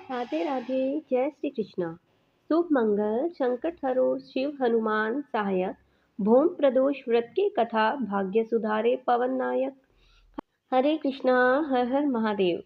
राधे राधे। जय श्री कृष्णा। शुभ मंगल संकट हरो शिव हनुमान सहायक। भूम प्रदोष व्रत की कथा भाग्य सुधारे पवन नायक। हरे कृष्णा। हर हर महादेव।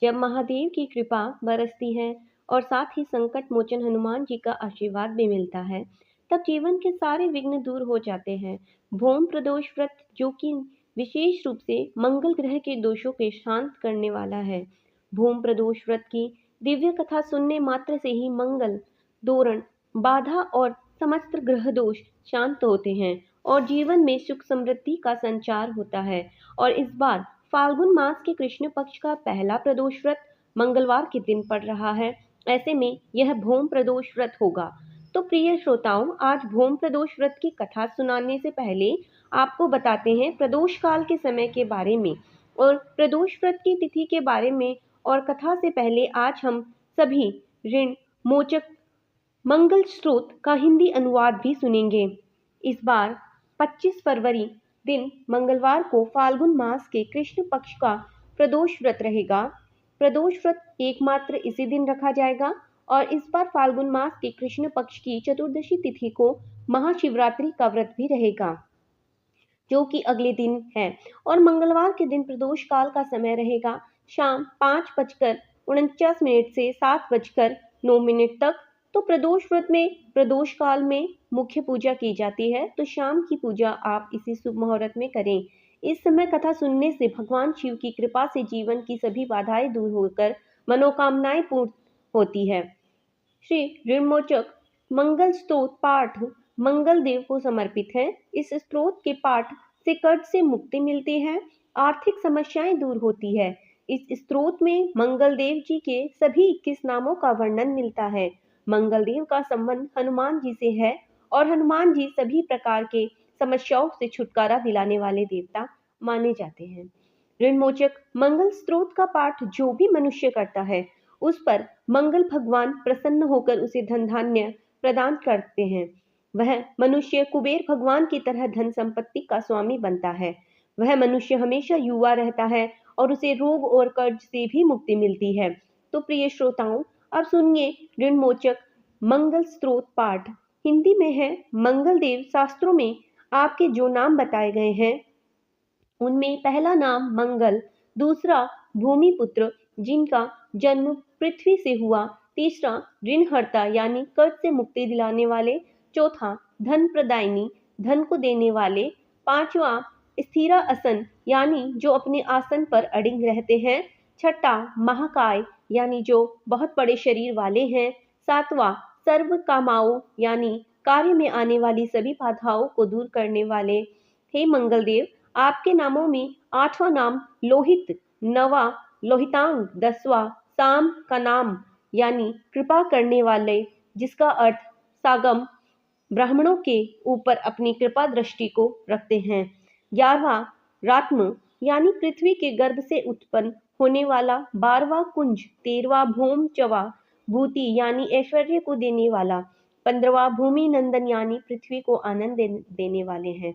जब महादेव की कृपा बरसती है और साथ ही संकट मोचन हनुमान जी का आशीर्वाद भी मिलता है, तब जीवन के सारे विघ्न दूर हो जाते हैं। भूम प्रदोष व्रत जो कि विशेष रूप से मंगल ग्रह के दोषों के शांत करने वाला है। भूम प्रदोष व्रत की दिव्य कथा सुनने मात्र से ही मंगल, दोरण, बाधा और समस्त ग्रह दोष शांत होते हैं और जीवन में सुख समृद्धि का संचार होता है। और इस बार फाल्गुन मास के कृष्ण पक्ष का पहला प्रदोष व्रत मंगलवार के दिन पड़ रहा है। ऐसे में यह भूम प्रदोष व्रत होगा। तो प्रिय श्रोताओं, आज भूम प्रदोष व्रत की कथा सुनाने से पहले आपको बताते हैं प्रदोष काल के समय के बारे में और प्रदोष व्रत की तिथि के बारे में। और कथा से पहले आज हम सभी ऋण मोचक मंगल स्रोत का हिंदी अनुवाद भी सुनेंगे। इस बार 25 फरवरी दिन मंगलवार को फाल्गुन मास के कृष्ण पक्ष का प्रदोष व्रत रहेगा। प्रदोष व्रत एकमात्र इसी दिन रखा जाएगा और इस बार फाल्गुन मास के कृष्ण पक्ष की चतुर्दशी तिथि को महाशिवरात्रि का व्रत भी रहेगा, जो कि अगले दिन है। और मंगलवार के दिन प्रदोष काल का समय रहेगा शाम 5:49 से 7:09 तक। तो प्रदोष व्रत में प्रदोष काल में मुख्य पूजा की जाती है, तो शाम की पूजा आप इसी शुभ मुहूर्त में करें। इस समय कथा सुनने से भगवान शिव की कृपा से जीवन की सभी बाधाएं दूर होकर मनोकामनाएं पूर्ण होती है। श्री ऋणमोचक मंगल स्तोत्र पाठ मंगल देव को समर्पित है। इस स्तोत्र के पाठ से कर्ज से मुक्ति मिलती है, आर्थिक समस्याएं दूर होती है। इस स्तोत्र में मंगल देव जी के सभी 21 नामों का वर्णन मिलता है। मंगल देव का संबंध हनुमान जी से है और हनुमान जी सभी प्रकार के समस्याओं से छुटकारा दिलाने वाले देवता माने जाते हैं। ऋणमोचक मंगल स्तोत्र का पाठ जो भी मनुष्य करता है, उस पर मंगल भगवान प्रसन्न होकर उसे धन धान्य प्रदान करते हैं। वह मनुष्य कुबेर भगवान की तरह धन संपत्ति का स्वामी बनता है। वह मनुष्य हमेशा युवा रहता है और उसे रोग और कर्ज से भी मुक्ति मिलती है। तो प्रिय श्रोताओं, अब सुनिए ऋणमोचक मंगल स्तोत्र पाठ। हिंदी में है। मंगल देव शास्त्रों में आपके जो नाम बताए गए हैं, उनमें पहला नाम मंगल, दूसरा भूमिपुत्र जिनका जन्म पृथ्वी से हुआ, तीसरा ऋणहर्ता यानी कर्ज से मुक्ति दिलाने वाले, चौथा धन प्रदायिनी धन को देने वाले, पांचवा स्थिरा आसन यानी जो अपने आसन पर अडिग रहते हैं, छठा महाकाय यानी जो बहुत बड़े शरीर वाले हैं, सातवां सर्व कामाओं यानी कार्य में आने वाली सभी बाधाओं को दूर करने वाले। हे मंगल देव, आपके नामों में 8वां नाम लोहित, 9वां लोहितांग, 10वां साम का नाम यानी कृपा करने वाले, जिसका अर्थ सागम ब्राह्मणों के ऊपर अपनी कृपा दृष्टि को रखते हैं। 11वां रात्म यानी पृथ्वी के गर्भ से उत्पन्न होने वाला, 12वां कुंज, 13वां भूम चवा भूति यानी ऐश्वर्य को देने वाला, 15वां भूमि नंदन यानी पृथ्वी को आनंद देने वाले हैं।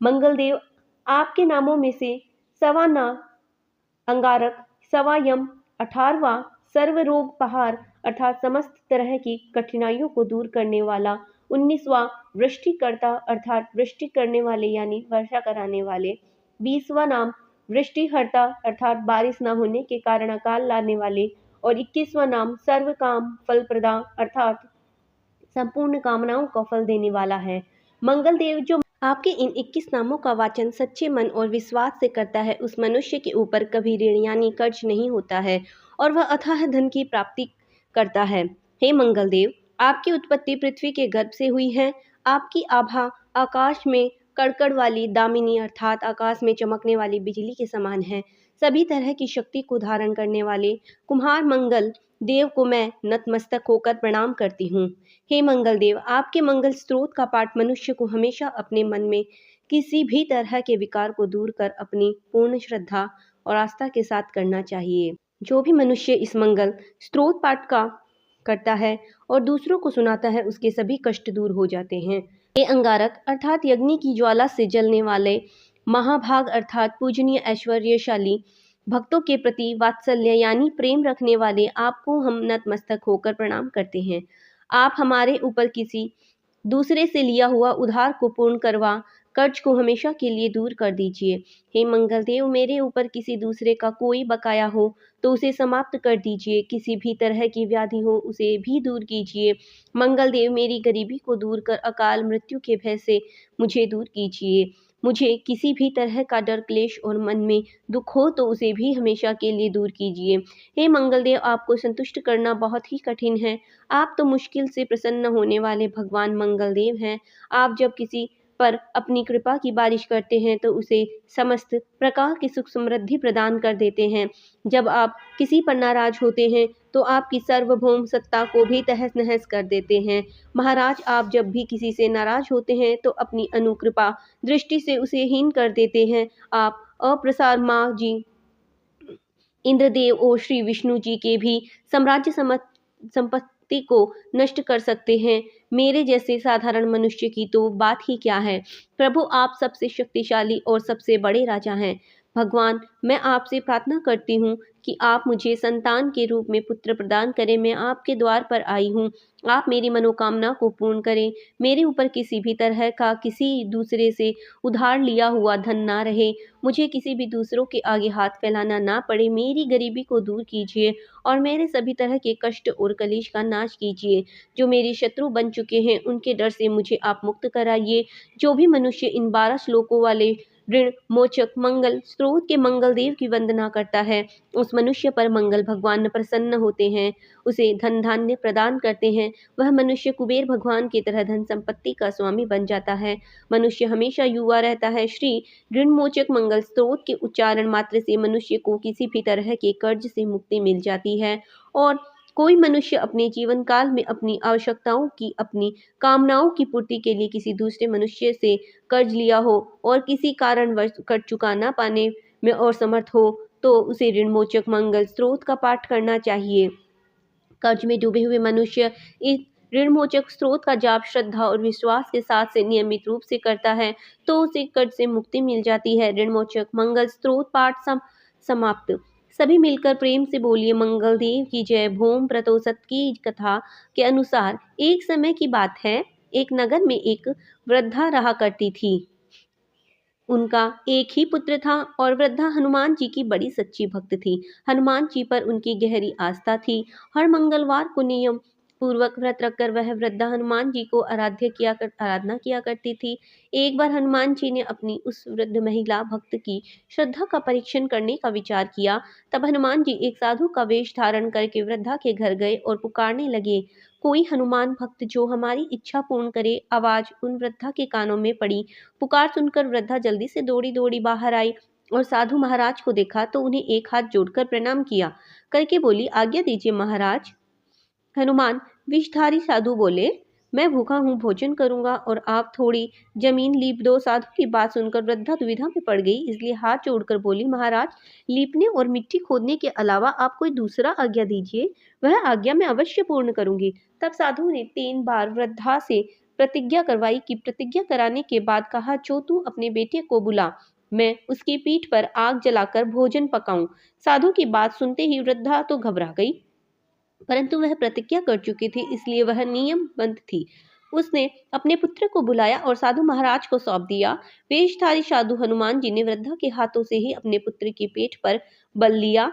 मंगल देव, आपके नामों में से 1वां अंगारक, 1वां यम, 18वां सर्व रोग पहार अर्थात समस्त तरह की कठिनाइयों को दूर करने वाला, 19वां वृष्टिकर्ता अर्थात वृष्टि करने वाले यानी वर्षा कराने वाले, 20वां नाम वृष्टिहर्ता अर्थात बारिश न होने के कारण अकाल लाने वाले, और 21वां नाम सर्व काम फल प्रदा अर्थात संपूर्ण कामनाओं का फल देने वाला है। मंगल देव जो आपके इन 21 नामों का वाचन सच्चे मन और विश्वास से करता है, उस मनुष्य के ऊपर कभी ऋण यानी कर्ज नहीं होता है और वह अथाह धन की प्राप्ति करता है। हे मंगल देव, आपकी उत्पत्ति पृथ्वी के गर्भ से हुई है। आपकी आभा आकाश में कड़कड़ वाली दामिनी अर्थात आकाश में चमकने वाली बिजली के समान है। सभी तरह की शक्ति को धारण करने वाले कुम्हार मंगल देव को मैं नतमस्तक होकर प्रणाम करती हूँ। हे मंगल देव, आपके मंगल स्त्रोत का पाठ मनुष्य को हमेशा अपने मन में किसी भी तरह के विकार को दूर कर अपनी पूर्ण श्रद्धा और आस्था के साथ करना चाहिए। जो भी मनुष्य इस मंगल स्त्रोत पाठ का करता है और दूसरों को सुनाता है, उसके सभी कष्ट दूर हो जाते हैं। हे अंगारक अर्थात यज्ञ की ज्वाला से जलने वाले, महाभाग अर्थात पूजनीय ऐश्वर्यशाली, भक्तों के प्रति वात्सल्य यानी प्रेम रखने वाले आपको हम नतमस्तक होकर प्रणाम करते हैं। आप हमारे ऊपर किसी दूसरे से लिया हुआ उधार को पूर्ण करवा कर्ज को हमेशा के लिए दूर कर दीजिए। हे मंगलदेव, मेरे ऊपर किसी दूसरे का कोई बकाया हो तो उसे समाप्त कर दीजिए। किसी भी तरह की व्याधि हो उसे भी दूर कीजिए। मंगलदेव, मेरी गरीबी को दूर कर अकाल मृत्यु के भय से मुझे दूर कीजिए। मुझे किसी भी तरह का डर क्लेश और मन में दुख हो तो उसे भी हमेशा के लिए दूर कीजिए। हे मंगलदेव, आपको संतुष्ट करना बहुत ही कठिन है। आप तो मुश्किल से प्रसन्न होने वाले भगवान मंगलदेव हैं। आप जब किसी पर अपनी कृपा की बारिश करते हैं तो उसे समस्त प्रकार की सुख समृद्धि प्रदान कर देते हैं। जब आप किसी पर नाराज होते हैं तो आपकी सार्वभौम सत्ता को भी तहस नहस कर देते हैं। महाराज, आप जब भी किसी से नाराज होते हैं तो अपनी अनुकृपा दृष्टि से उसे हीन कर देते हैं। आप अप्रसार माँ जी, इंद्रदेव और श्री विष्णु जी के भी साम्राज्य संपत्ति को नष्ट कर सकते हैं। मेरे जैसे साधारण मनुष्य की तो बात ही क्या है। प्रभु, आप सबसे शक्तिशाली और सबसे बड़े राजा हैं। भगवान, मैं आपसे प्रार्थना करती हूँ कि आप मुझे संतान के रूप में पुत्र प्रदान करें। मैं आपके द्वार पर आई हूँ। आप मेरी मनोकामना को पूर्ण करें। मेरे ऊपर किसी भी तरह का किसी दूसरे से उधार लिया हुआ धन ना रहे। मुझे किसी भी दूसरों के आगे हाथ फैलाना ना पड़े। मेरी गरीबी को दूर कीजिए और मेरे सभी तरह के कष्ट और कलेश का नाश कीजिए। जो मेरे शत्रु बन चुके हैं उनके डर से मुझे आप मुक्त कराइए। जो भी मनुष्य इन 12 श्लोकों वाले ऋण मोचक मंगल स्रोत के मंगल देव की वंदना करता है, उस मनुष्य पर मंगल भगवान प्रसन्न होते हैं, उसे धन धान्य प्रदान करते हैं। वह मनुष्य कुबेर भगवान की तरह धन संपत्ति का स्वामी बन जाता है। मनुष्य हमेशा युवा रहता है। श्री ऋणमोचक मंगल स्रोत के उच्चारण मात्र से मनुष्य को किसी भी तरह के कर्ज से मुक्ति मिल जाती है। और कोई मनुष्य अपने जीवन काल में अपनी आवश्यकताओं की, अपनी कामनाओं की पूर्ति के लिए किसी दूसरे मनुष्य से कर्ज लिया हो और किसी कारणवश कर्ज चुका ना पाने में असमर्थ हो तो उसे ऋणमोचक मंगल स्रोत का पाठ करना चाहिए। कर्ज में डूबे हुए मनुष्य इस ऋणमोचक स्रोत का जाप श्रद्धा और विश्वास के साथ से नियमित रूप से करता है तो उसे कर्ज से मुक्ति मिल जाती है। ऋणमोचक मंगल स्रोत पाठ समाप्त। सभी मिलकर प्रेम से बोलिए मंगल देव की जय। भूम प्रतोषत की कथा के अनुसार एक समय की बात है, एक नगर में एक वृद्धा रहा करती थी। उनका एक ही पुत्र था और वृद्धा हनुमान जी की बड़ी सच्ची भक्त थी। हनुमान जी पर उनकी गहरी आस्था थी। हर मंगलवार को नियम पूर्वक व्रत रखकर वह वृद्धा हनुमान जी को आराधना किया करती थी। एक बार हनुमान जी ने अपनी उस वृद्ध महिला भक्त की श्रद्धा का परीक्षण करने का विचार किया। तब हनुमान जी एक साधु का वेश धारण करके वृद्धा के घर गए और पुकारने लगे, कोई हनुमान भक्त जो हमारी इच्छा पूर्ण करे। आवाज उन वृद्धा के कानों में पड़ी। पुकार सुनकर वृद्धा जल्दी से दौड़ी दौड़ी बाहर आई और साधु महाराज को देखा तो उन्हें एक हाथ जोड़कर प्रणाम किया करके बोली, आज्ञा दीजिए महाराज। हनुमान विषधारी साधु बोले, मैं भूखा हूँ, भोजन करूंगा और आप थोड़ी जमीन लीप दो। साधु की बात सुनकर वृद्धा दुविधा में पड़ गई, इसलिए हाथ जोड़कर बोली, महाराज, लीपने और मिट्टी खोदने के अलावा आप कोई दूसरा आज्ञा दीजिए, वह आज्ञा मैं अवश्य पूर्ण करूंगी। तब साधु ने 3 बार वृद्धा से प्रतिज्ञा करवाई कि प्रतिज्ञा कराने के बाद कहा, जो तू अपने बेटे को बुला, मैं उसकी पीठ पर आग जलाकर भोजन पकाऊं। साधु की बात सुनते ही वृद्धा तो घबरा गई, परंतु वह प्रतिज्ञा कर चुकी थी इसलिए वह नियमबद्ध थी। उसने अपने पुत्र को बुलाया और साधु महाराज को सौंप दिया। वेशधारी साधु हनुमान जी ने वृद्धा के हाथों से ही अपने पुत्र की पीठ पर बल लिया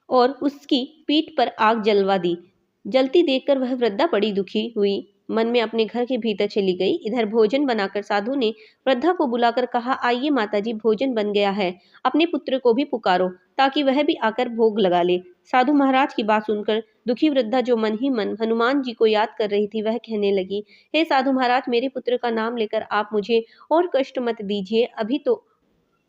और उसकी पीठ पर आग जलवा दी। जलती देखकर वह वृद्धा बड़ी दुखी हुई, मन में अपने घर के भीतर चली गई। इधर भोजन बनाकर साधु ने वृद्धा को बुलाकर कहा, आइए माताजी, भोजन बन गया है, अपने पुत्र को भी पुकारो ताकि वह भी आकर भोग लगा ले। साधु महाराज की बात सुनकर दुखी वृद्धा जो मन ही मन हनुमान जी को याद कर रही थी, वह कहने लगी, हे साधु महाराज, मेरे पुत्र का नाम लेकर आप मुझे और कष्ट मत दीजिए। अभी तो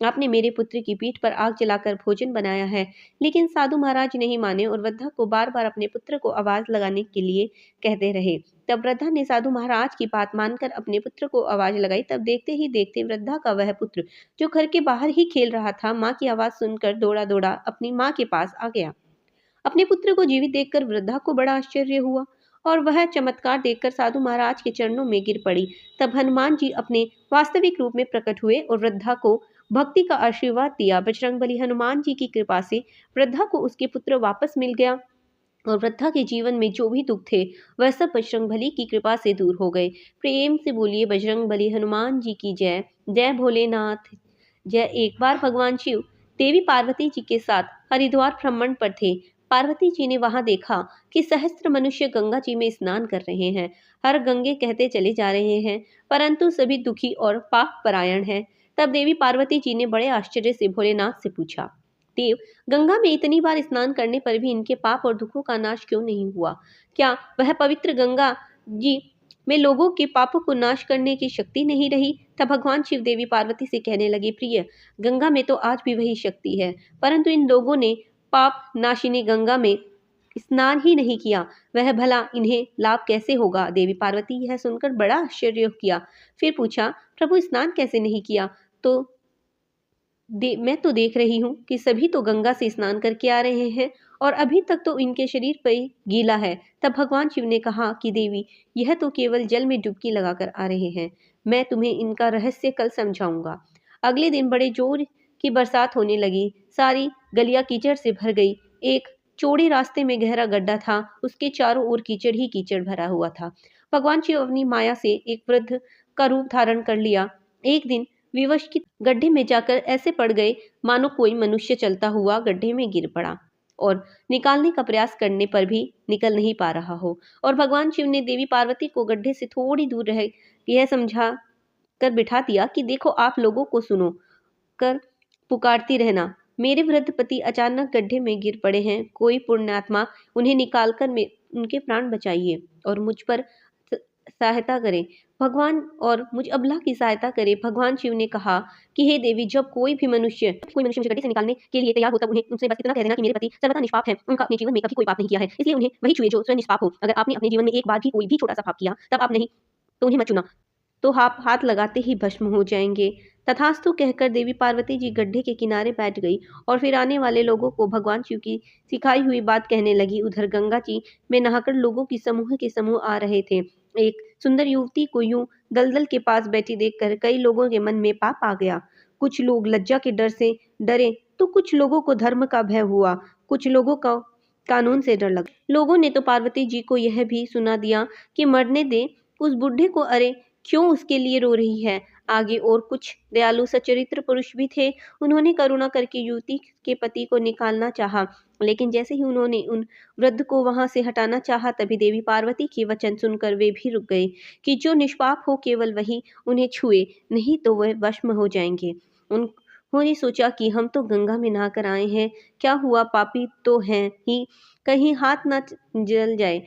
आपने मेरे पुत्र की पीठ पर आग जलाकर भोजन बनाया है। लेकिन साधु महाराज नहीं माने और वृद्धा को बार बार अपने पुत्र को आवाज लगाने के लिए कहते रहे। तब वृद्धा ने साधु महाराज की बात मानकर अपने पुत्र को आवाज लगाई। तब देखते ही देखते वृद्धा का वह पुत्र जो घर के बाहर ही खेल रहा था, माँ की आवाज सुनकर दौड़ा दौड़ा अपनी माँ के पास आ गया। अपने पुत्र को जीवित देखकर वृद्धा को बड़ा आश्चर्य हुआ और वह चमत्कार देखकर साधु महाराज के चरणों में गिर पड़ी। तब हनुमान जी अपने वास्तविक रूप में प्रकट हुए और वृद्धा को भक्ति का आशीर्वाद दिया। बजरंगबली हनुमान जी की कृपा से वृद्धा को उसके पुत्र वापस मिल गया और वृद्धा के जीवन में जो भी दुख थे वह सब बजरंगबली की कृपा से दूर हो गए। प्रेम से बोलिए बजरंगबली हनुमान जी की जय। जय भोलेनाथ जय। एक बार भगवान शिव देवी पार्वती जी के साथ हरिद्वार भ्रमण पर थे। पार्वती जी ने वहां देखा कि सहस्त्र मनुष्य गंगा जी में स्नान कर रहे हैं। हर गंगे कहते चले जा रहे हैं, परंतु सभी दुखी और पाप परायण हैं। तब देवी पार्वती जी ने बड़े आश्चर्य से भोलेनाथ से पूछा, देव, गंगा में इतनी बार स्नान करने पर भी इनके पाप और दुखों का नाश क्यों नहीं हुआ? क्या वह पवित्र गंगा जी में लोगों के पापों को नाश करने की शक्ति नहीं रही? तब भगवान शिव देवी पार्वती से कहने लगे, प्रिय, गंगा में तो आज भी वही शक्ति है, परंतु इन लोगों ने पाप नाशिनी गंगा में स्नान ही नहीं किया, वह भला इन्हें लाभ कैसे होगा? देवी पार्वती यह सुनकर बड़ा आश्चर्य किया। फिर पूछा, प्रभु, स्नान कैसे नहीं किया? तो मैं तो देख रही हूँ कि सभी तो गंगा से स्नान करके आ रहे हैं और अभी तक तो इनके शरीर पर गीला है। तब भगवान शिव ने कहा कि देवी, यह तो केवल जल में डुबकी लगाकर आ रहे हैं, मैं तुम्हें इनका रहस्य कल समझाऊंगा। अगले दिन बड़े जोर की बरसात होने लगी। सारी गलियां कीचड़ से भर गई। एक चौड़े रास्ते में गहरा गड्ढा था, उसके चारों ओर कीचड़ ही कीचड़ भरा हुआ था। भगवान शिव अपनी माया से एक वृद्ध का रूप धारण कर लिया। एक दिन विवश की गड्ढे में जाकर ऐसे पड़ गए मानो कोई मनुष्य चलता हुआ गड्ढे में गिर पड़ा और निकालने का प्रयास करने पर भी निकल नहीं पा रहा हो। और भगवान शिव ने देवी पार्वती को गड्ढे से थोड़ी दूर रह यह समझा कर बिठा दिया कि देखो, आप लोगों को सुनो कर पुकारती रहना, मेरे वृद्ध पति अचानक गड्ढे में गिर पड़े हैं, कोई पुण्यात्मा उन्हें निकालकर उनके प्राण बचाइए और मुझ पर सहायता करें, भगवान, और मुझ अबला की सहायता करे। भगवान शिव ने कहा कि हे देवी, जब कोई मनुष्य मुझे गड्ढे से निकालने के लिए तैयार हो, तब उन्हें उनसे बस इतना कह देना कि मेरे पति सर्वथा निष्पाप हैं, उनका अपने जीवन में कभी कोई पाप नहीं किया है, इसलिए उन्हें वही छुए जो स्वयं निष्पाप हो। अगर आपने अपने जीवन में एक बार भी कोई भी छोटा सा पाप किया, तब आप नहीं तो उन्हें मत चुना, तो आप हाथ लगाते ही भस्म हो जाएंगे। तथास्तु कहकर देवी पार्वती जी गड्ढे के किनारे बैठ गई और फिर आने वाले लोगों को भगवान शिव की सिखाई हुई बात कहने लगी। उधर गंगा जी में नहाकर लोगों की समूह के समूह आ रहे थे। एक सुंदर युवती को यूं दलदल के पास बैठी देखकर कई लोगों के मन में पाप आ गया। कुछ लोग लज्जा के डर से डरे, तो कुछ लोगों को धर्म का भय हुआ, कुछ लोगों का कानून से डर लगा। लोगों ने तो पार्वती जी को यह भी सुना दिया कि मरने दे उस बुढ़े को, अरे क्यों उसके लिए रो रही है? आगे और कुछ दयालु सचरित्र पुरुष भी थे। उन्होंने करुणा करके युवती के पति को निकालना चाहा, लेकिन जैसे ही उन्होंने उन वृद्ध को वहां से हटाना चाहा, तभी देवी पार्वती के वचन सुनकर वे भी रुक गए कि जो निष्पाप हो केवल वही उन्हें छुए, नहीं तो वह भस्म हो जाएंगे। उन्होंने सोचा कि हम तो गंगा में नहाकर आए हैं, क्या हुआ, पापी तो हैं ही, कहीं हाथ न जल जाए।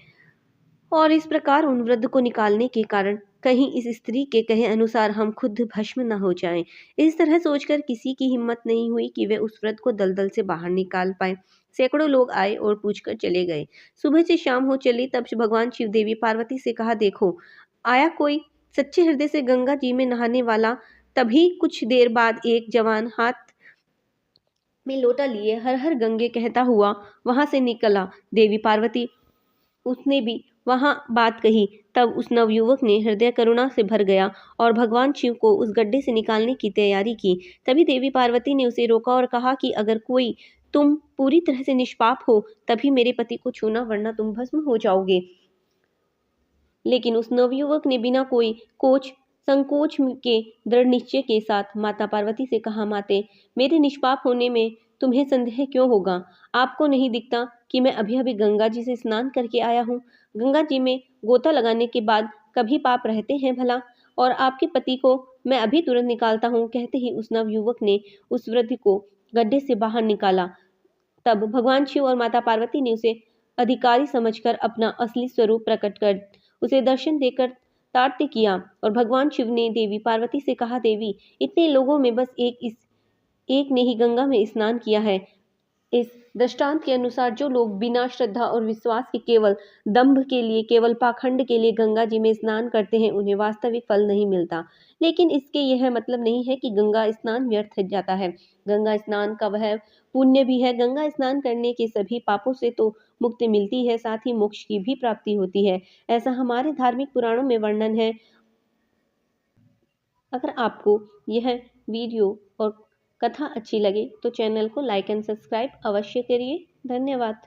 और इस प्रकार उन वृद्ध को निकालने के कारण कहीं इस स्त्री के कहे अनुसार हम खुद भस्म न हो जाएं। इस तरह सोचकर किसी की हिम्मत नहीं हुई कि वे उस वृद्ध को दलदल से बाहर निकाल पाए। सैकड़ों लोग आए और पूछकर चले गए। सुबह से शाम हो चली, तब से भगवान शिव देवी पार्वती से कहा, देखो, आया कोई सच्चे हृदय से गंगा जी में नहाने वाला। तभी कुछ देर बाद एक जवान हाथ में लोटा लिए हर हर गंगे कहता हुआ वहां से निकला। देवी पार्वती उसने भी वहां बात कही। तब उस नवयुवक ने हृदय करुणा से भर गया और भगवान शिव को उस गड्ढे से निकालने की तैयारी की। तभी देवी पार्वती ने उसे रोका और कहा कि अगर कोई तुम पूरी तरह से निष्पाप हो तभी मेरे पति को छूना, वरना तुम भस्म हो जाओगे। लेकिन उस नवयुवक ने बिना कोई संकोच के दृढ़ निश्चय के साथ माता पार्वती से कहा, माते, मेरे निष्पाप होने में तुम्हें संदेह क्यों होगा? आपको नहीं दिखता कि मैं अभी अभी गंगा जी से स्नान करके आया हूँ? गंगा जी में गोता लगाने के बाद कभी पाप रहते हैं भला? और आपके पति को मैं अभी तुरंत निकालता हूँ। कहते ही उस नवयुवक ने उस वृद्ध को गड्ढे से बाहर निकाला। तब भगवान शिव और माता पार्वती ने उसे अधिकारी समझकर अपना असली स्वरूप प्रकट कर उसे दर्शन देकर ताड़ते किया। और भगवान शिव ने देवी पार्वती से कहा, देवी, इतने लोगों में बस एक ने ही गंगा में स्नान किया है। इस दृष्टांत के अनुसार जो लोग बिना श्रद्धा और विश्वास के केवल दंभ के लिए, केवल पाखंड के लिए गंगा जी में स्नान करते हैं, उन्हें वास्तविक फल नहीं मिलता। लेकिन इसके यह मतलब नहीं है कि गंगा स्नान व्यर्थ जाता है। गंगा स्नान का वह पुण्य भी है। गंगा स्नान करने के सभी पापों से तो मुक्ति मिलती है, साथ ही मोक्ष की भी प्राप्ति होती है, ऐसा हमारे धार्मिक पुराणों में वर्णन है। अगर आपको यह वीडियो और कथा अच्छी लगे तो चैनल को लाइक एंड सब्सक्राइब अवश्य करिए। धन्यवाद।